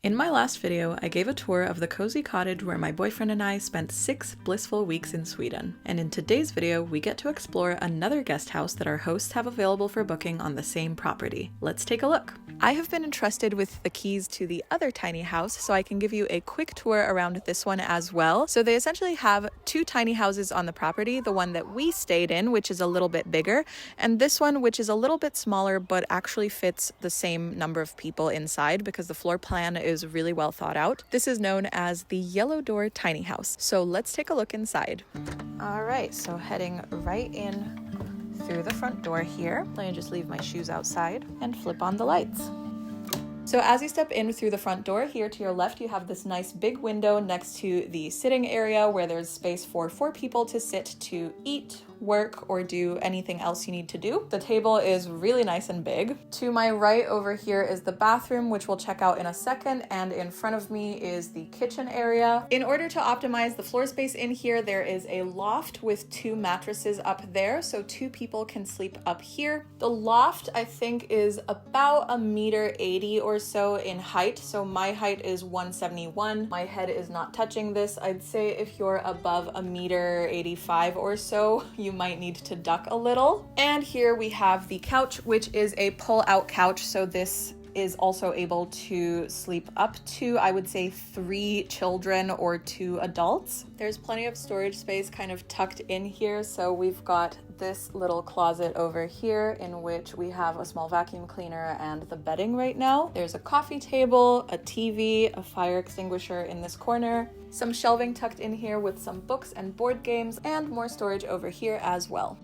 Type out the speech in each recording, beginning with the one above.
In my last video, I gave a tour of the cozy cottage where my boyfriend and I spent 6 blissful weeks in Sweden. And in today's video, we get to explore another guest house that our hosts have available for booking on the same property. Let's take a look. I have been entrusted with the keys to the other tiny house, so I can give you a quick tour around this one as well. So they essentially have 2 tiny houses on the property, the one that we stayed in, which is a little bit bigger, and this one, which is a little bit smaller, but actually fits the same number of people inside because the floor plan is really well thought out. This is known as the Yellow Door Tiny House. So let's take a look inside. All right, so heading right in through the front door here. Let me just leave my shoes outside and flip on the lights. So as you step in through the front door, here to your left, you have this nice big window next to the sitting area where there's space for 4 people to sit to eat, work, or do anything else you need to do. The table is really nice and big. To my right over here is the bathroom, which we'll check out in a second, and in front of me is the kitchen area. In order to optimize the floor space in here, there is a loft with 2 mattresses up there, so 2 people can sleep up here. The loft, I think, is about 1.80 m or so in height, so my height is 171. My head is not touching this. I'd say if you're above 1.85 m or so, you might need to duck a little. And here we have the couch, which is a pull-out couch, so this is also able to sleep up to, I would say, 3 children or 2 adults. There's plenty of storage space kind of tucked in here, so we've got this little closet over here in which we have a small vacuum cleaner and the bedding right now. There's a coffee table, a TV, a fire extinguisher in this corner, some shelving tucked in here with some books and board games, and more storage over here as well.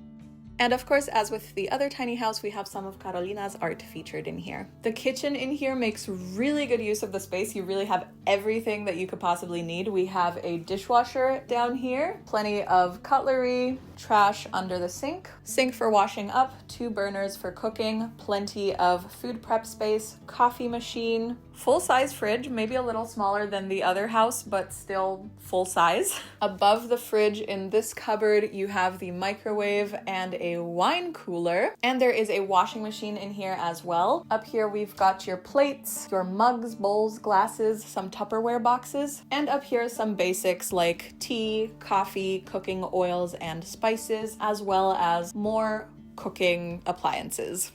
And of course, as with the other tiny house, we have some of Karolina's art featured in here. The kitchen in here makes really good use of the space. You really have everything that you could possibly need. We have a dishwasher down here, plenty of cutlery, trash under the sink for washing up, 2 burners for cooking, plenty of food prep space, coffee machine, full-size fridge, maybe a little smaller than the other house, but still full size. Above the fridge in this cupboard, you have the microwave and a wine cooler, and there is a washing machine in here as well. Up here, we've got your plates, your mugs, bowls, glasses, some Tupperware boxes, and up here some basics like tea, coffee, cooking oils, and spices, as well as more cooking appliances.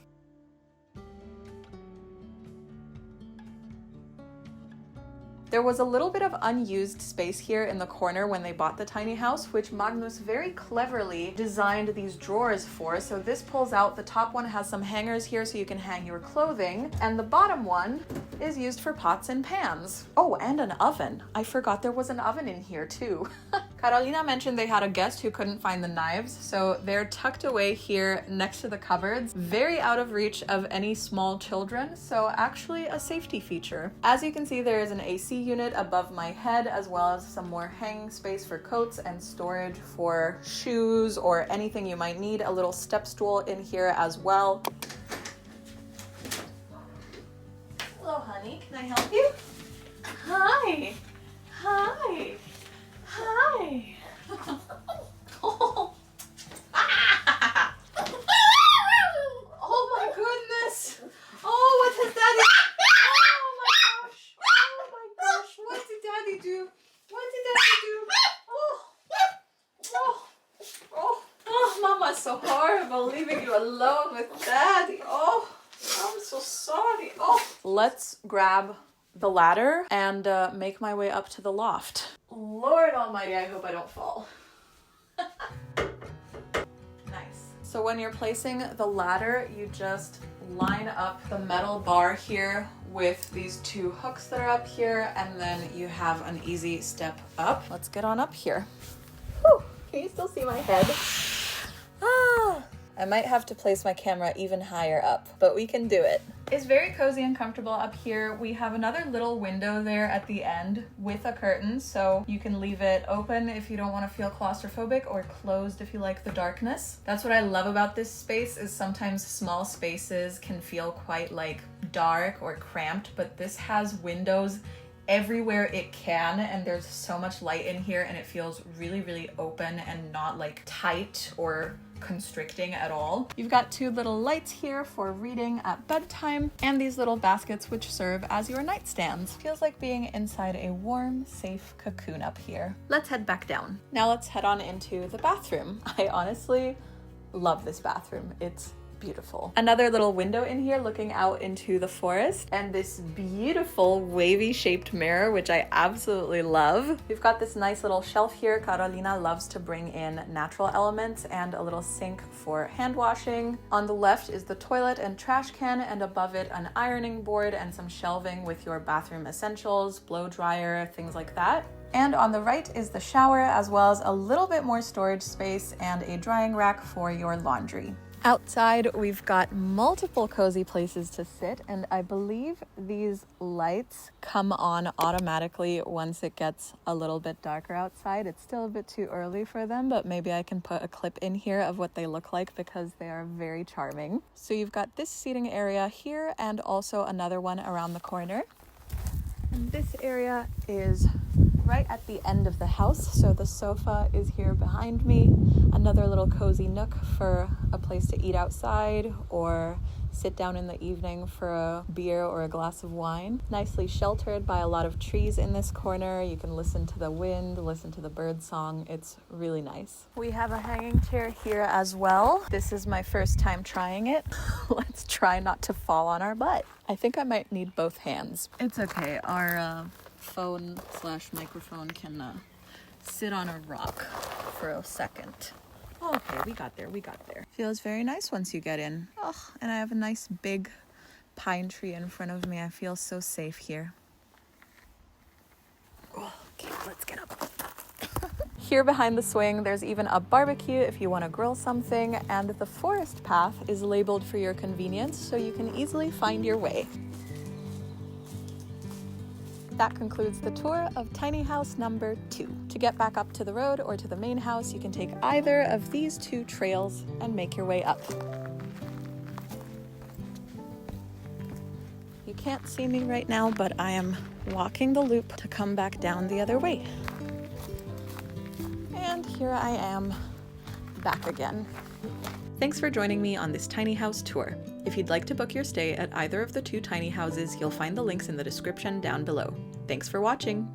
There was a little bit of unused space here in the corner when they bought the tiny house, which Magnus very cleverly designed these drawers for. So this pulls out, the top one has some hangers here so you can hang your clothing, and the bottom one is used for pots and pans. Oh, and an oven. I forgot there was an oven in here too. Karolina mentioned they had a guest who couldn't find the knives, so they're tucked away here next to the cupboards, very out of reach of any small children, so actually a safety feature. As you can see, there is an AC unit above my head, as well as some more hanging space for coats and storage for shoes or anything you might need. A little step stool in here as well. Hello, honey. Can I help you? Hi. Hi. Hi. Oh. Ah. Oh my goodness. Oh, what has Daddy? Oh my gosh. Oh my gosh. What did Daddy do? What did Daddy do? Oh. Oh. Oh. Oh, Mama's so horrible leaving you alone with Daddy. Oh, I'm so sorry. Oh. Let's grab the ladder and make my way up to the loft. Lord almighty, I hope I don't fall. Nice. So when you're placing the ladder, you just line up the metal bar here with these 2 hooks that are up here, and then you have an easy step up. Let's get on up here. Whew. Can you still see my head? Ah! I might have to place my camera even higher up, but we can do it. It's very cozy and comfortable up here. We have another little window there at the end with a curtain, so you can leave it open if you don't want to feel claustrophobic, or closed if you like the darkness. That's what I love about this space, is sometimes small spaces can feel quite like dark or cramped, but this has windows everywhere it can, and there's so much light in here, and it feels really, really open and not like tight or constricting at all. You've got 2 little lights here for reading at bedtime, and these little baskets which serve as your nightstands. Feels like being inside a warm, safe cocoon up here. Let's head back down. Now let's head on into the bathroom. I honestly love this bathroom. It's beautiful. Another little window in here looking out into the forest, and this beautiful wavy shaped mirror, which I absolutely love. We've got this nice little shelf here. Karolina loves to bring in natural elements, and a little sink for hand washing. On the left is the toilet and trash can, and above it an ironing board and some shelving with your bathroom essentials, blow dryer, things like that. And on the right is the shower, as well as a little bit more storage space and a drying rack for your laundry. Outside, we've got multiple cozy places to sit, and I believe these lights come on automatically once it gets a little bit darker outside. It's still a bit too early for them, but maybe I can put a clip in here of what they look like because they are very charming. So you've got this seating area here and also another one around the corner. And this area is right at the end of the house, so the sofa is here behind me. Another little cozy nook for a place to eat outside or sit down in the evening for a beer or a glass of wine. Nicely sheltered by a lot of trees in this corner. You can listen to the wind, listen to the bird song. It's really nice. We have a hanging chair here as well. This is my first time trying it. Let's try not to fall on our butt. I think I might need both hands. It's okay. Our phone/microphone can sit on a rock for a second. Okay, we got there. Feels very nice once you get in. Oh, and I have a nice big pine tree in front of me. I feel so safe here. Oh, okay, let's get up. Here behind the swing, there's even a barbecue if you want to grill something, and the forest path is labeled for your convenience so you can easily find your way. That concludes the tour of tiny house number 2. To get back up to the road or to the main house, you can take either of these 2 trails and make your way up. You can't see me right now, but I am walking the loop to come back down the other way. And here I am, back again. Thanks for joining me on this tiny house tour. If you'd like to book your stay at either of the 2 tiny houses, you'll find the links in the description down below. Thanks for watching!